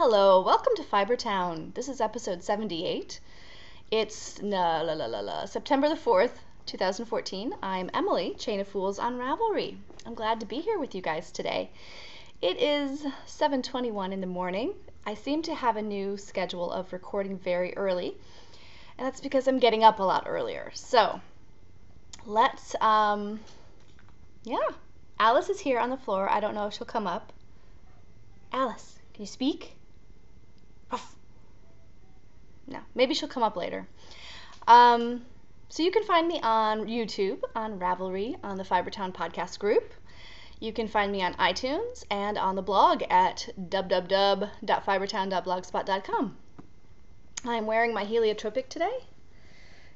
Hello, welcome to Fibertown. This is episode 78. It's September the 4th, 2014. I'm Emily, Chain of Fools on Ravelry. I'm glad to be here with you guys today. It is 7:21 in the morning. I seem to have a new schedule of recording very early, and that's because I'm getting up a lot earlier. So, let's, Alice is here on the floor. I don't know if she'll come up. Alice, can you speak? No, maybe she'll come up later. So you can find me on YouTube, on Ravelry, on the Fibertown podcast group. You can find me on iTunes and on the blog at www.fibertown.blogspot.com. I'm wearing my heliotropic today,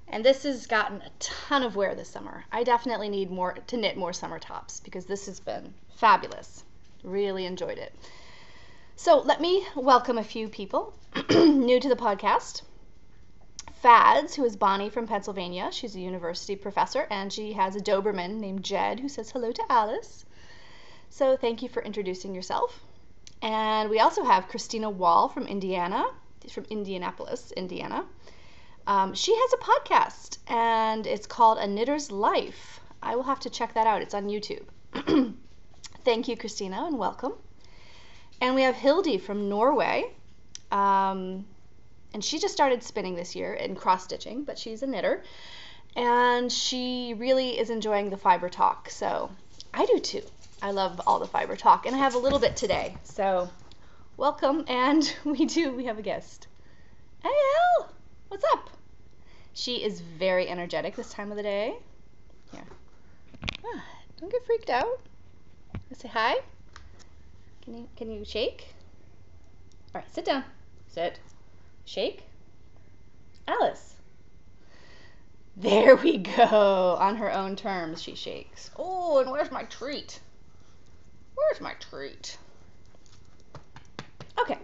and this has gotten a ton of wear this summer. I definitely need to knit more summer tops because this has been fabulous. Really enjoyed it. So let me welcome a few people new to the podcast. Fads, who is Bonnie from Pennsylvania. She's a university professor, and she has a Doberman named Jed who says hello to Alice. So thank you for introducing yourself. And we also have Christina Wall from Indiana. She's from Indianapolis, Indiana. She has a podcast, and it's called A Knitter's Life. I will have to check that out. It's on YouTube. Thank you, Christina, and welcome. And we have Hildy from Norway, and she just started spinning this year in cross-stitching, but she's a knitter, and she really is enjoying the fiber talk, so I do too. I love all the fiber talk, and I have a little bit today, so welcome, and we have a guest. Hey, Elle, what's up? She is very energetic this time of the day. Here. Don't get freaked out. Say hi. Can you shake? All right, sit down. Sit. Shake. Alice. There we go. On her own terms, she shakes. Oh, and where's my treat? Where's my treat? Okay.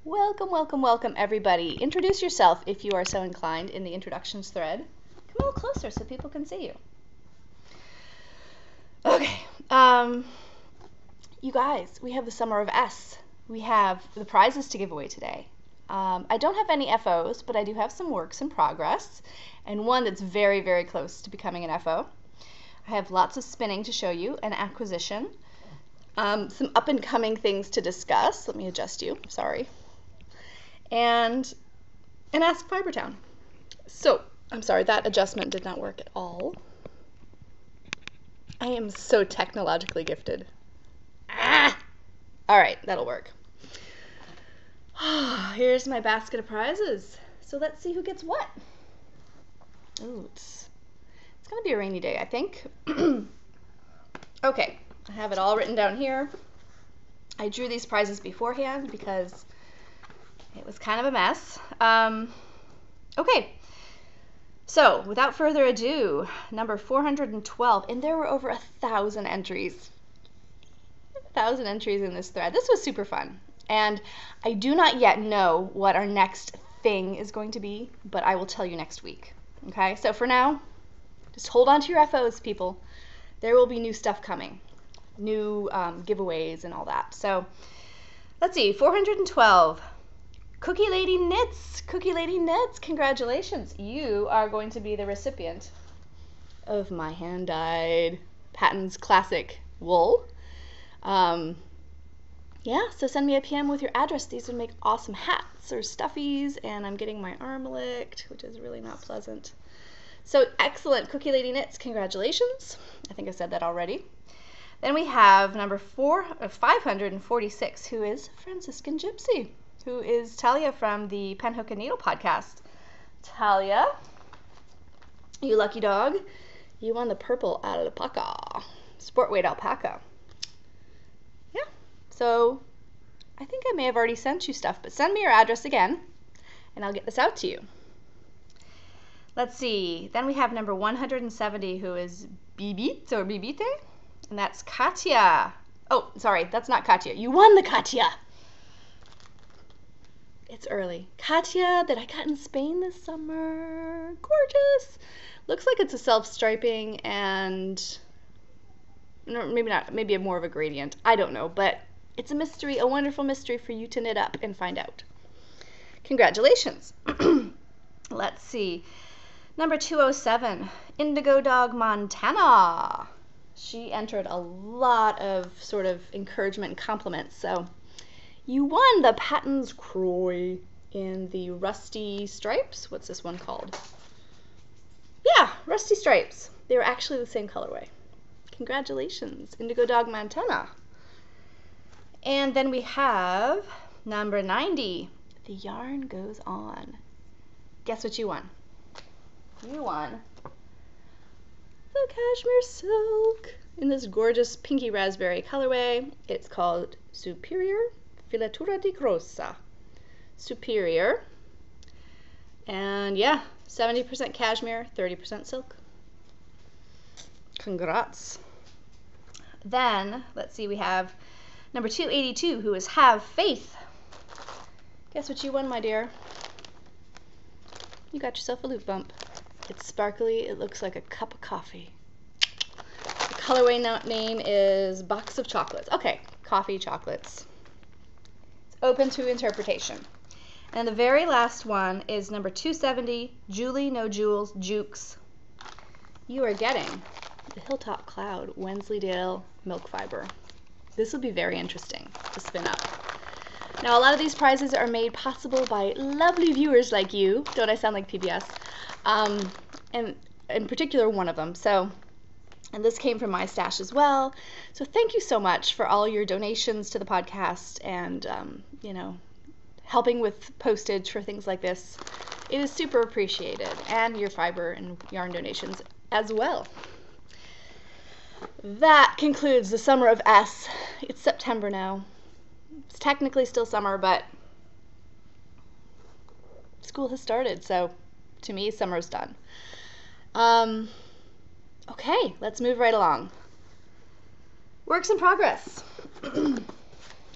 Welcome, welcome, welcome, everybody. Introduce yourself if you are so inclined in the introductions thread. Come a little closer so people can see you. Okay. You guys, we have the Summer of S. We have the prizes to give away today. I don't have any FOs, but I do have some works in progress, and one that's very, very close to becoming an FO. I have lots of spinning to show you, an acquisition, some up-and-coming things to discuss. Let me adjust you, sorry. And Ask Fibertown. So, I'm sorry, that adjustment did not work at all. I am so technologically gifted. All right, that'll work. Here's my basket of prizes. So let's see who gets what. Ooh, it's gonna be a rainy day, I think. Okay, I have it all written down here. I drew these prizes beforehand because it was kind of a mess. Okay, so without further ado, number 412, and there were over 1,000 entries. 1,000 entries in this thread. This was super fun. And I do not yet know what our next thing is going to be, but I will tell you next week. Okay, so for now, just hold on to your FOs, people. There will be new stuff coming, new giveaways and all that. So let's see, 412. Cookie Lady Knits. Cookie Lady Knits, congratulations. You are going to be the recipient of my hand-dyed Patton's Classic wool. Yeah, so send me a PM with your address. These would make awesome hats or stuffies, and I'm getting my arm licked, which is really not pleasant. So excellent, Cookie Lady Knits, congratulations. I think I said that already. Then we have number 546, who is Franciscan Gypsy, who is Talia from the Pen Hook and Needle podcast. Talia, you lucky dog, you won the purple alpaca, sport weight alpaca. So I think I may have already sent you stuff, but send me your address again, and I'll get this out to you. Let's see. Then we have number 170, who is Bibit or Bibite, and that's Katya. Oh, sorry, that's not Katya. You won the Katya. It's early. Katya that I got in Spain this summer. Gorgeous. Looks like it's a self-striping and maybe not, maybe more of a gradient. I don't know, but It's a mystery, a wonderful mystery for you to knit up and find out. Congratulations. Let's see. Number 207, Indigo Dog Montana. She entered a lot of sort of encouragement and compliments. So you won the Patton's Croix in the Rusty Stripes. What's this one called? Yeah, Rusty Stripes. They were actually the same colorway. Congratulations, Indigo Dog Montana. And then we have number 90, The Yarn Goes On. Guess what you won? You won the Cashmere Silk in this gorgeous pinky raspberry colorway. It's called Superior Filatura di Grossa. Superior. And yeah, 70% cashmere, 30% silk. Congrats. Then, let's see, we have number 282, who is Have Faith. Guess what you won, my dear? You got yourself a loop bump. It's sparkly. It looks like a cup of coffee. The colorway name is Box of Chocolates. Okay, coffee chocolates. It's open to interpretation. And the very last one is number 270, Julie No Jewels Jukes. You are getting the Hilltop Cloud Wensleydale Milk Fiber. This will be very interesting to spin up. Now, a lot of these prizes are made possible by lovely viewers like you. Don't I sound like PBS? And in particular, one of them. So, and this came from my stash as well. So thank you so much for all your donations to the podcast and, helping with postage for things like this. It is super appreciated. And your fiber and yarn donations as well. That concludes the summer of S. It's September now. It's technically still summer, but school has started, so to me, summer's done. Okay, let's move right along. Works in progress.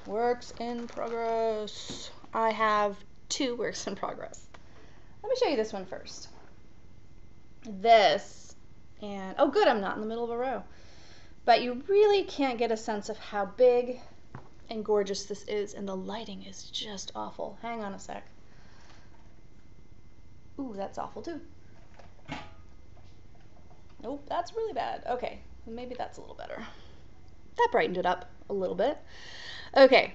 Works in progress. I have 2 works in progress. Let me show you this one first. This, and oh good, I'm not in the middle of a row. But you really can't get a sense of how big and gorgeous this is, and the lighting is just awful. Hang on a sec. Ooh, that's awful too. Nope, that's really bad. Okay, well, maybe that's a little better. That brightened it up a little bit. Okay,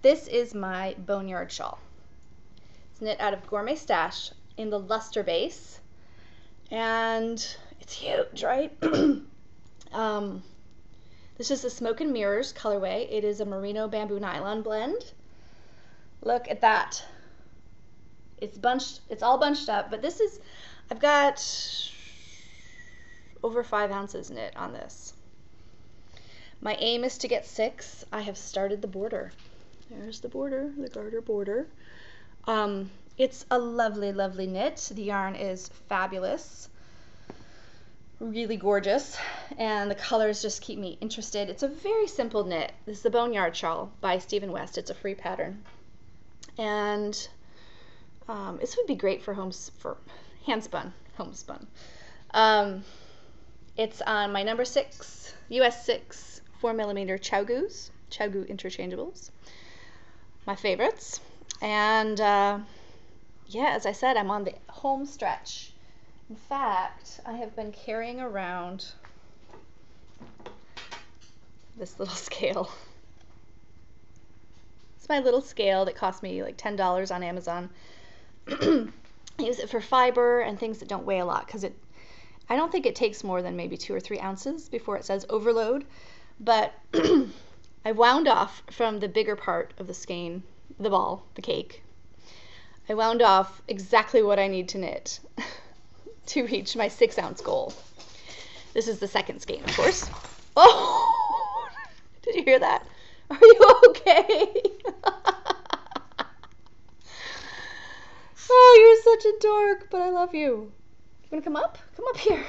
this is my Boneyard shawl. It's knit out of Gourmet Stash in the Luster base, and it's huge, right? This is the Smoke and Mirrors colorway. It is a merino bamboo nylon blend. Look at that. It's all bunched up, but this is, I've got over 5 ounces knit on this. My aim is to get 6. I have started the border. There's the border, the garter border. It's a lovely, lovely knit. The yarn is fabulous, really gorgeous, and the colors just keep me interested. It's a very simple knit. This is the Boneyard Shawl by Stephen West. It's a free pattern, and this would be great for hand-spun, homespun. It's on my number 6, US 6, 4mm ChiaoGoo interchangeables. My favorites. And yeah, as I said, I'm on the home stretch. In fact, I have been carrying around this little scale. It's my little scale that cost me like $10 on Amazon. I use it for fiber and things that don't weigh a lot, because I don't think it takes more than maybe 2 or 3 ounces before it says overload. But I wound off from the bigger part of the skein, the ball, the cake. I wound off exactly what I need to knit to reach my 6-ounce goal. This is the second skein, of course. Oh, did you hear that? Are you okay? Oh, you're such a dork, but I love you. You wanna come up? Come up here.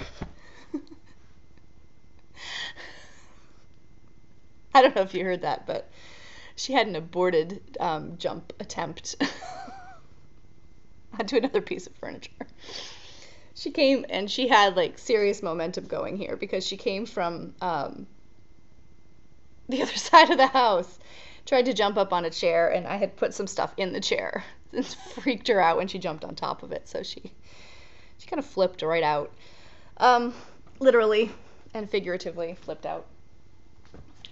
I don't know if you heard that, but she had an aborted jump attempt onto another piece of furniture. She came and she had like serious momentum going here, because she came from the other side of the house. Tried to jump up on a chair, and I had put some stuff in the chair. It freaked her out when she jumped on top of it, so she kind of flipped right out. Literally and figuratively flipped out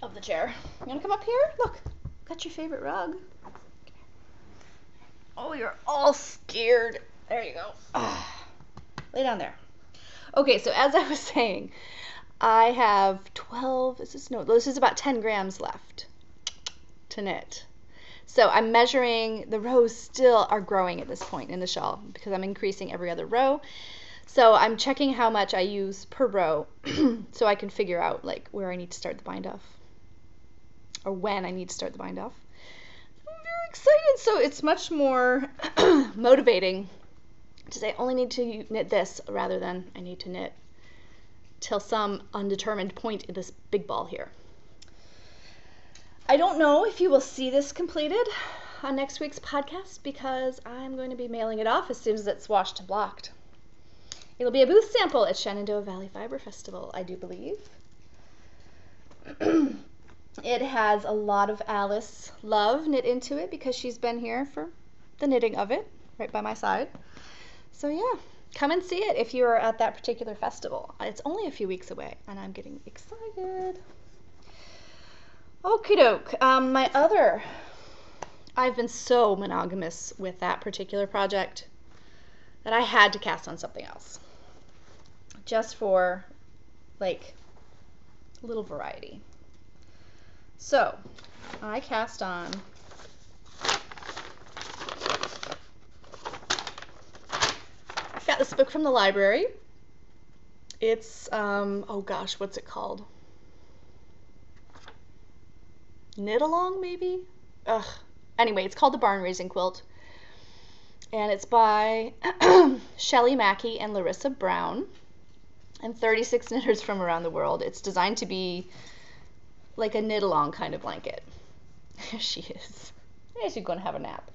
of the chair. You want to come up here? Look, got your favorite rug. Oh, you're all scared. There you go. Lay down there. Okay, so as I was saying, I have 12, this is about 10 grams left to knit. So I'm measuring, the rows still are growing at this point in the shawl because I'm increasing every other row. So I'm checking how much I use per row so I can figure out like where I need to start the bind off or when I need to start the bind off. I'm very excited. So it's much more motivating to say I only need to knit this rather than I need to knit till some undetermined point in this big ball here. I don't know if you will see this completed on next week's podcast because I'm going to be mailing it off as soon as it's washed and blocked. It'll be a booth sample at Shenandoah Valley Fiber Festival, I do believe. It has a lot of Alice love knit into it because she's been here for the knitting of it, right by my side. So yeah, come and see it if you are at that particular festival. It's only a few weeks away, and I'm getting excited. Okie doke. I've been so monogamous with that particular project that I had to cast on something else. Just for, like, a little variety. So, I cast on I got this book from the library. It's, oh gosh, what's it called? Knit Along, maybe? Ugh. Anyway, it's called The Barn Raising Quilt. And it's by Shelley Mackey and Larissa Brown. And 36 knitters from around the world. It's designed to be like a knit-along kind of blanket. There she is. Yeah, she's going to have a nap.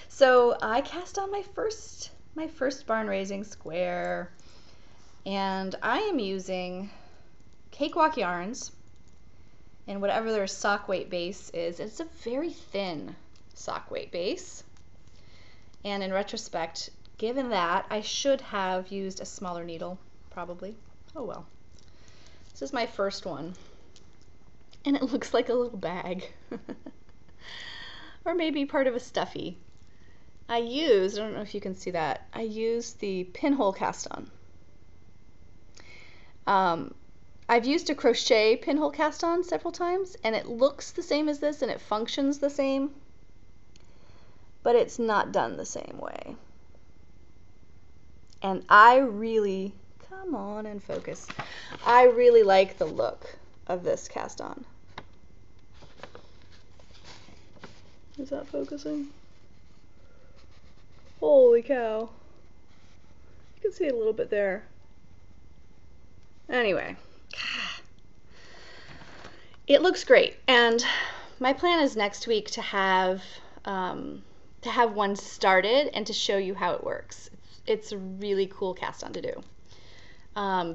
So I cast on my first barn raising square. And I am using Cakewalk yarns and whatever their sock weight base is. It's a very thin sock weight base. And in retrospect, given that, I should have used a smaller needle, probably. Oh well. This is my first one. And it looks like a little bag. Or maybe part of a stuffy. I don't know if you can see that, I used the pinhole cast on. I've used a crochet pinhole cast on several times, and it looks the same as this, and it functions the same, but it's not done the same way. And I really, come on and focus, I really like the look of this cast on. Is that focusing? Holy cow. You can see it a little bit there. Anyway, it looks great, and my plan is next week to have one started and to show you how it works. It's a really cool cast on to do.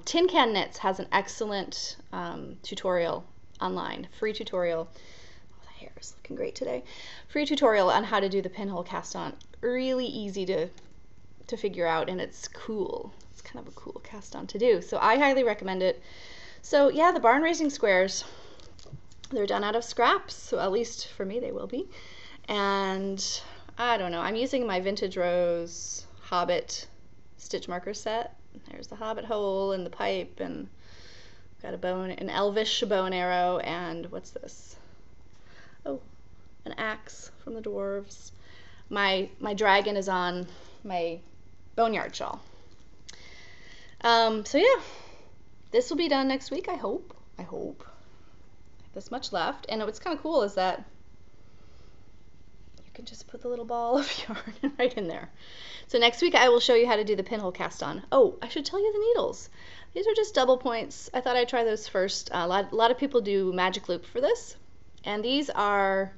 Tin Can Knits has an excellent tutorial online, free tutorial. Oh, the hair is looking great today. Free tutorial on how to do the pinhole cast on. Really easy to figure out, and it's cool. It's kind of a cool cast on to do. So I highly recommend it. So yeah, the barn raising squares, they're done out of scraps, so at least for me they will be. And I don't know, I'm using my Vintage Rose Hobbit stitch marker set. There's the Hobbit hole and the pipe, and got an elvish bow and arrow, and what's this? Oh, an axe from the dwarves. My dragon is on my boneyard shawl. So yeah, this will be done next week, I hope. This much left, and what's kind of cool is that you can just put the little ball of yarn right in there. So next week I will show you how to do the pinhole cast on. Oh, I should tell you the needles. These are just double points. I thought I'd try those first. A lot of people do magic loop for this, and these are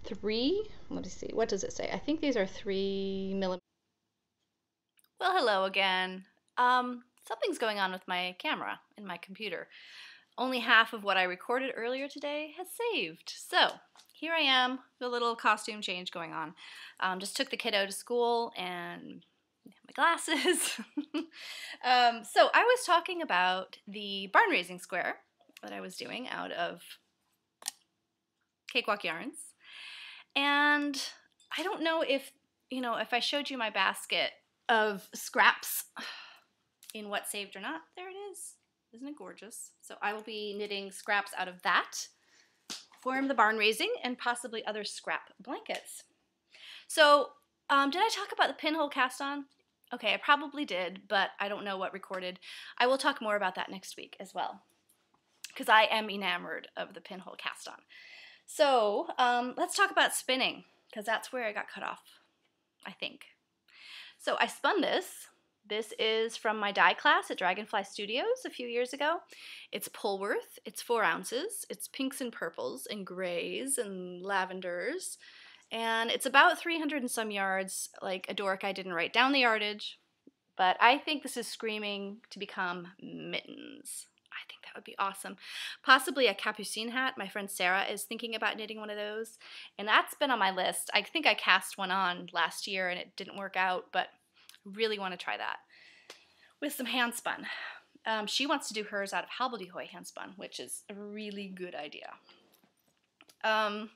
3. Let me see. What does it say? I think these are 3 millimeters. Well, hello again. Something's going on with my camera in my computer. only half of what I recorded earlier today has saved. So here I am, the little costume change going on. Just took the kiddo to school and my glasses. So I was talking about the barn raising square that I was doing out of Cakewalk Yarns. And I don't know if, if I showed you my basket of scraps in what saved or not. There it is. Isn't it gorgeous? So I will be knitting scraps out of that for the barn raising and possibly other scrap blankets. So did I talk about the pinhole cast on? Okay, I probably did, but I don't know what recorded. I will talk more about that next week as well, because I am enamored of the pinhole cast on. So let's talk about spinning, because that's where I got cut off, I think. So I spun this. This is from my dye class at Dragonfly Studios a few years ago. It's Polworth. It's 4 ounces. It's pinks and purples and grays and lavenders. And it's about 300 and some yards. Like a dork, I didn't write down the yardage. But I think this is screaming to become mittens. I think that would be awesome. Possibly a capucine hat. My friend Sarah is thinking about knitting one of those. And that's been on my list. I think I cast one on last year and it didn't work out, but really want to try that with some handspun. She wants to do hers out of Hobbledehoy handspun, which is a really good idea. I'm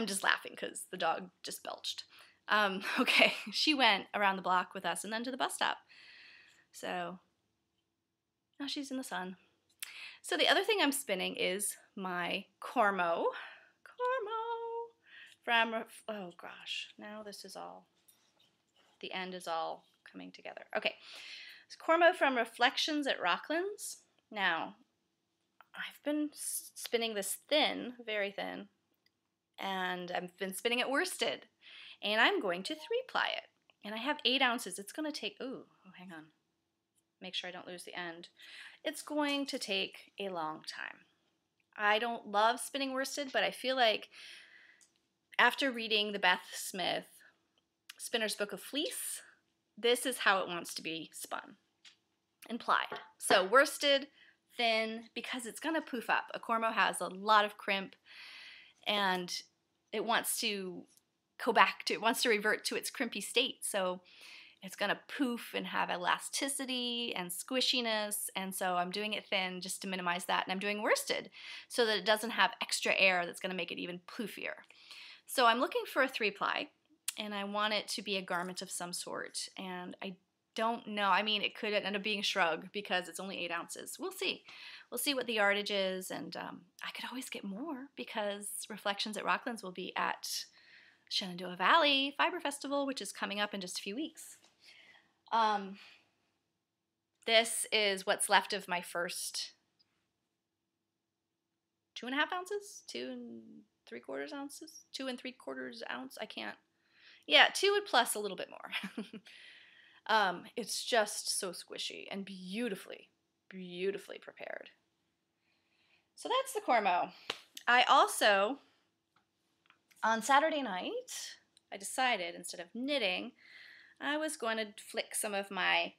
just laughing because the dog just belched. Okay, she went around the block with us and then to the bus stop. So now she's in the sun. So the other thing I'm spinning is my Cormo. From, oh gosh, now this is all, the end is all coming together. Okay, it's Cormo from Reflections at Rocklands. Now, I've been spinning this thin, very thin, and I've been spinning it worsted, and I'm going to 3-ply it. And I have 8 ounces. It's going to take, hang on. Make sure I don't lose the end. It's going to take a long time. I don't love spinning worsted, but I feel like after reading the Beth Smith Spinner's Book of Fleece, this is how it wants to be spun and plied. So worsted, thin, because it's going to poof up. A Cormo has a lot of crimp, and it wants to go back to, it wants to revert to its crimpy state. So it's going to poof and have elasticity and squishiness, and so I'm doing it thin just to minimize that, and I'm doing worsted so that it doesn't have extra air that's going to make it even poofier. So I'm looking for a 3-ply, and I want it to be a garment of some sort, and I don't know. I mean, it could end up being a shrug because it's only 8 ounces. We'll see. We'll see what the yardage is, and I could always get more because Reflections at Rocklands will be at Shenandoah Valley Fiber Festival, which is coming up in just a few weeks. This is what's left of my first 2.5 ounces, 2 3/4 ounces, 2 3/4 ounce. I can't. Yeah, 2 plus a little bit more. It's just so squishy and beautifully, beautifully prepared. So that's the Cormo. I also, on Saturday night, I decided instead of knitting, I was going to flick some of my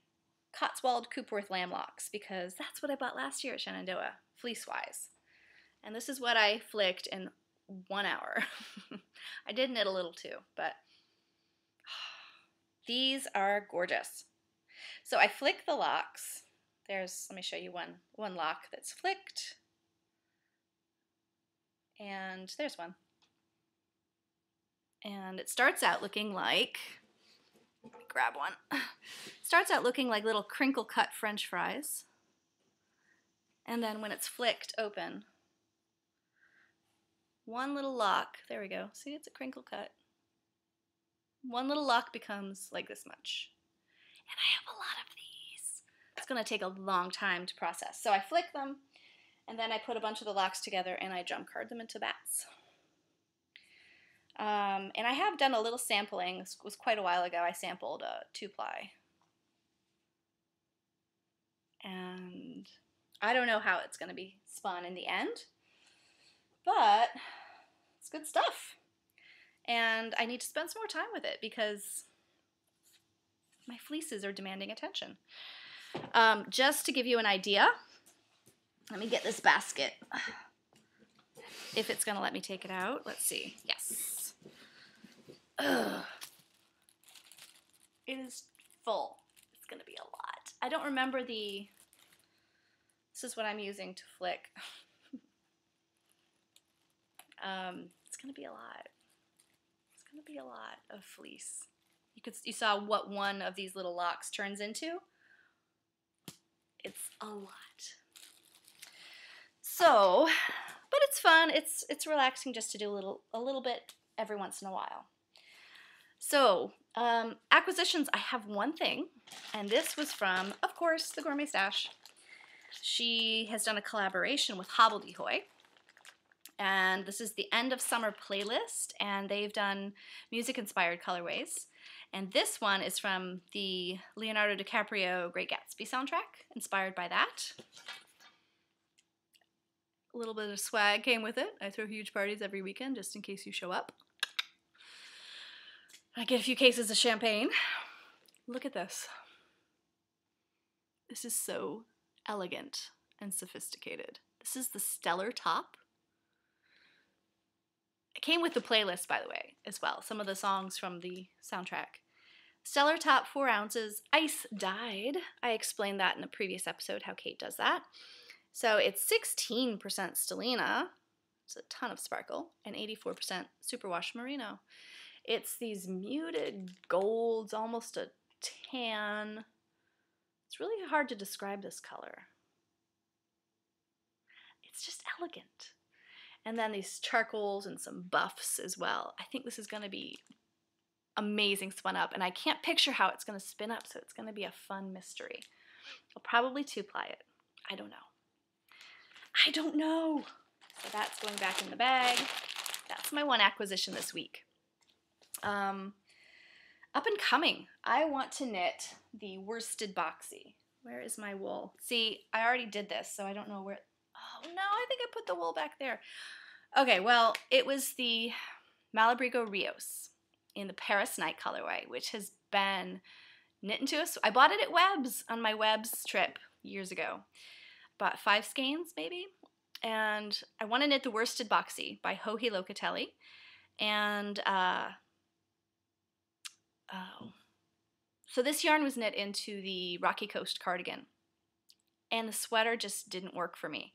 Cotswold Coopworth lamb locks because that's what I bought last year at Shenandoah, fleece-wise. And this is what I flicked in 1 hour. I did knit a little too, but these are gorgeous. So I flick the locks. Let me show you one lock that's flicked. And there's one. And it starts out looking like, let me grab one. Starts out looking like little crinkle cut French fries. And then when it's flicked open, one little lock, there we go. See, it's a crinkle cut. One little lock becomes like this much. And I have a lot of these. It's going to take a long time to process. So I flick them, and then I put a bunch of the locks together, and I jump card them into bats. And I have done a little sampling. This was quite a while ago. I sampled a 2-ply. And I don't know how it's going to be spun in the end, but it's good stuff. And I need to spend some more time with it because my fleeces are demanding attention. Just to give you an idea, Let me get this basket. If it's going to let me take it out. Let's see. Yes. Ugh. It is full. It's going to be a lot. I don't remember the... This is what I'm using to flick. It's going to be a lot. It's going to be a lot of fleece. You saw what one of these little locks turns into. It's a lot. So, but it's fun. It's relaxing just to do a little bit every once in a while. So, acquisitions, I have one thing, and this was from, of course, the Gourmet Stash. She has done a collaboration with Hobbledehoy, and this is the end of summer playlist, and they've done music-inspired colorways. And this one is from the Leonardo DiCaprio Great Gatsby soundtrack, inspired by that. A little bit of swag came with it. I throw huge parties every weekend just in case you show up. I get a few cases of champagne. Look at this. This is so elegant and sophisticated. This is the Stellar Top. It came with the playlist, by the way, as well. Some of the songs from the soundtrack. Stellar Top, 4 ounces, ice dyed. I explained that in a previous episode, how Kate does that. So it's 16% stellina, it's a ton of sparkle, and 84% superwash merino. It's these muted golds, almost a tan. It's really hard to describe this color. It's just elegant. And then these charcoals and some buffs as well. I think this is going to be amazing spun up, and I can't picture how it's going to spin up, so it's going to be a fun mystery. I'll probably 2-ply it. I don't know. So that's going back in the bag. That's my one acquisition this week. Up and coming, I want to knit the worsted boxy. Where is my wool? See, I already did this, so I don't know where. Oh no, I think I put the wool back there. Okay, well, it was the Malabrigo Rios in the Paris Night colorway, which has been knit into us. I bought it at Webb's on my Webb's trip years ago. Bought 5 skeins maybe, and I want to knit the worsted boxy by Joji Locatelli, and so this yarn was knit into the Rocky Coast cardigan, and the sweater just didn't work for me.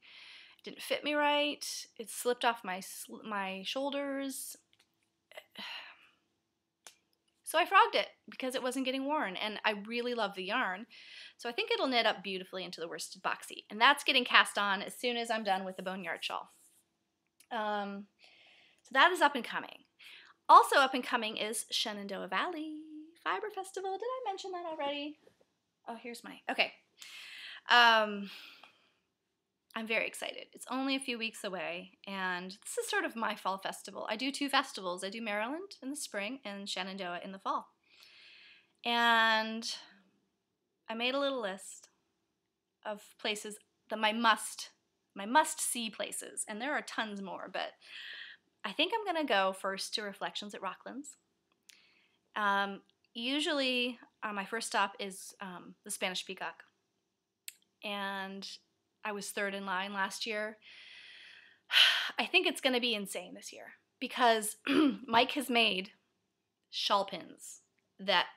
It didn't fit me right. It slipped off my shoulders. So I frogged it because it wasn't getting worn, and I really love the yarn. So I think it'll knit up beautifully into the worsted boxy, and that's getting cast on as soon as I'm done with the Boneyard shawl. So that is up and coming. Also up and coming is Shenandoah Valley Fiber Festival. Did I mention that already? Oh, here's my, okay. I'm very excited. It's only a few weeks away, and this is sort of my fall festival. I do 2 festivals. I do Maryland in the spring and Shenandoah in the fall. And I made a little list of places that my must-see places, and there are tons more, but I think I'm going to go first to Reflections at Rocklands. Usually, my first stop is the Spanish Peacock, and I was 3rd in line last year. I think it's going to be insane this year because Mike has made shawl pins that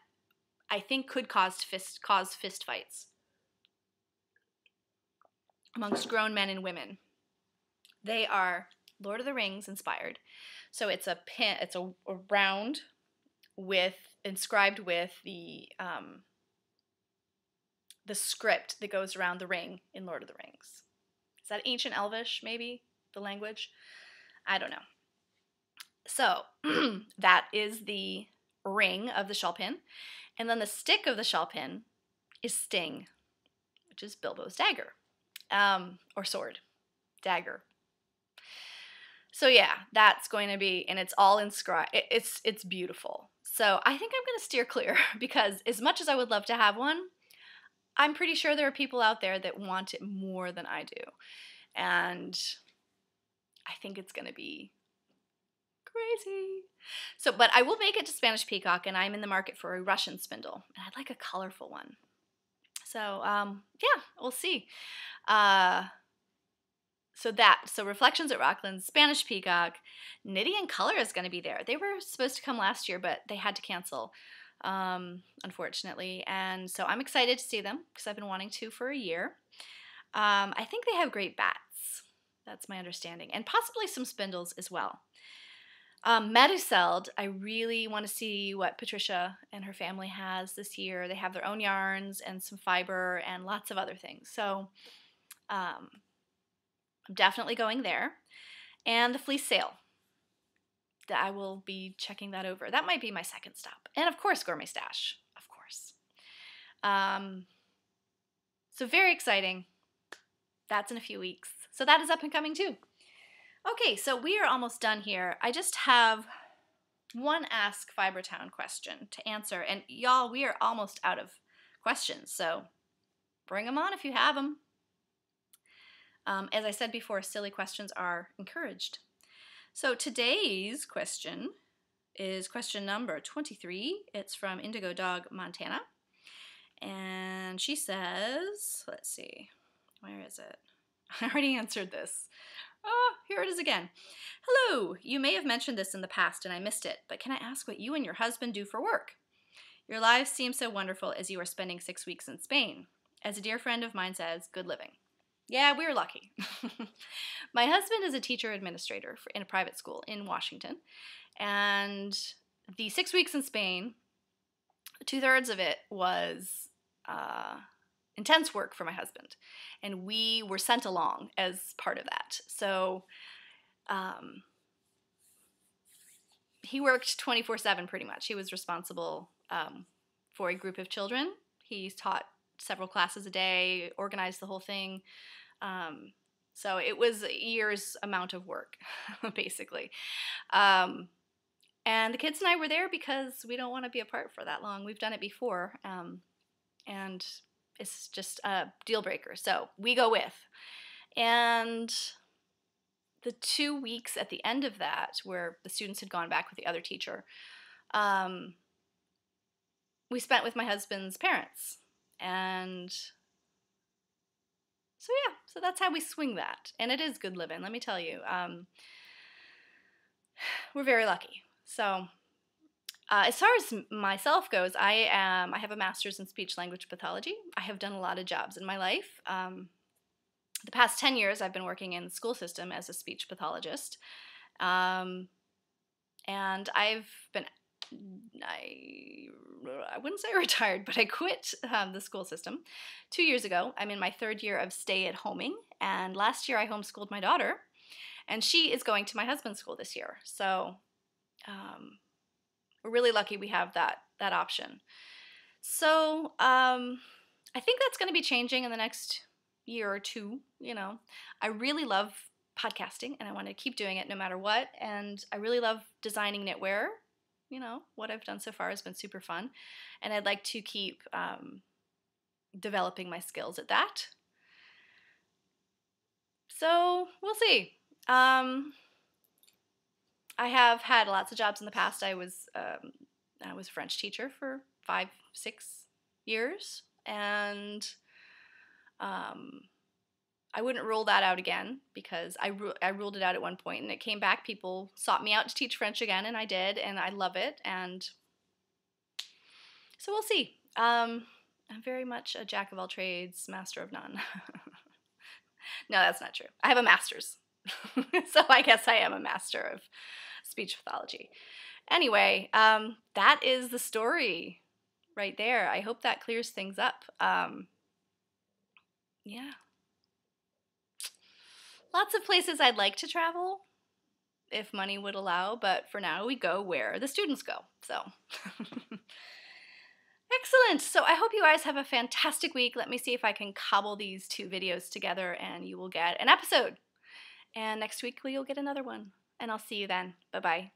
I think could cause fist fights amongst grown men and women. They are Lord of the Rings inspired. So it's a pin, it's a round with inscribed with the script that goes around the ring in Lord of the Rings. Is that ancient Elvish, maybe, the language? I don't know. So that is the ring of the shawl pin. And then the stick of the shawl pin is Sting, which is Bilbo's dagger, or sword, dagger. So yeah, that's going to be, and it's all inscribed. It's beautiful. So I think I'm going to steer clear because as much as I would love to have one, I'm pretty sure there are people out there that want it more than I do. And I think it's going to be crazy. So, but I will make it to Spanish Peacock, and I'm in the market for a Russian spindle. And I'd like a colorful one. So, yeah, we'll see. So Reflections at Rockland, Spanish Peacock, Knitting in Color is going to be there. They were supposed to come last year, but they had to cancel, unfortunately. And so I'm excited to see them because I've been wanting to for a year. I think they have great bats. That's my understanding. And possibly some spindles as well. Meduseld, I really want to see what Patricia and her family has this year. They have their own yarns and some fiber and lots of other things. So I'm definitely going there. And the Fleece Sale. I will be checking that over. That might be my second stop. And of course, Gourmet Stash. Of course. So very exciting. That's in a few weeks. So that is up and coming too. Okay, so we are almost done here. I just have one Ask Fibertown question to answer. And y'all, we are almost out of questions. So bring them on if you have them. As I said before, silly questions are encouraged. So today's question is question number 23. It's from Indigo Dog, Montana. And she says, let's see, where is it? I already answered this. Oh, here it is again. Hello, you may have mentioned this in the past and I missed it, but can I ask what you and your husband do for work? Your lives seem so wonderful as you are spending 6 weeks in Spain. As a dear friend of mine says, good living. Yeah, we're lucky. My husband is a teacher administrator in a private school in Washington, and the 6 weeks in Spain, 2/3 of it was intense work for my husband, and we were sent along as part of that. So he worked 24/7 pretty much. He was responsible for a group of children. He taught several classes a day, organized the whole thing. So it was a year's amount of work, basically. And the kids and I were there because we don't want to be apart for that long. We've done it before, and it's just a deal breaker. So we go with. And the 2 weeks at the end of that, where the students had gone back with the other teacher, we spent with my husband's parents. And so yeah, so that's how we swing that. And it is good living, let me tell you. We're very lucky. So as far as myself goes, I have a master's in speech language pathology. I have done a lot of jobs in my life. The past 10 years, I've been working in the school system as a speech pathologist. And I've been, I wouldn't say retired, but I quit the school system 2 years ago. I'm in my 3rd year of stay-at-homing, and last year I homeschooled my daughter, and she is going to my husband's school this year. So we're really lucky we have that option. So I think that's going to be changing in the next year or two. You know, I really love podcasting, and I want to keep doing it no matter what. And I really love designing knitwear. You know, what I've done so far has been super fun, and I'd like to keep developing my skills at that. So we'll see. I have had lots of jobs in the past. I was a French teacher for 5-6 years, and I wouldn't rule that out again because I ruled it out at one point and it came back. People sought me out to teach French again, and I did, and I love it. And so we'll see. I'm very much a jack of all trades, master of none. No, that's not true. I have a master's. So I guess I am a master of speech pathology. Anyway, that is the story right there. I hope that clears things up. Yeah. Lots of places I'd like to travel if money would allow, but for now we go where the students go. So excellent. So I hope you guys have a fantastic week. Let me see if I can cobble these 2 videos together and you will get an episode. And next week you'll get another one. And I'll see you then. Bye-bye.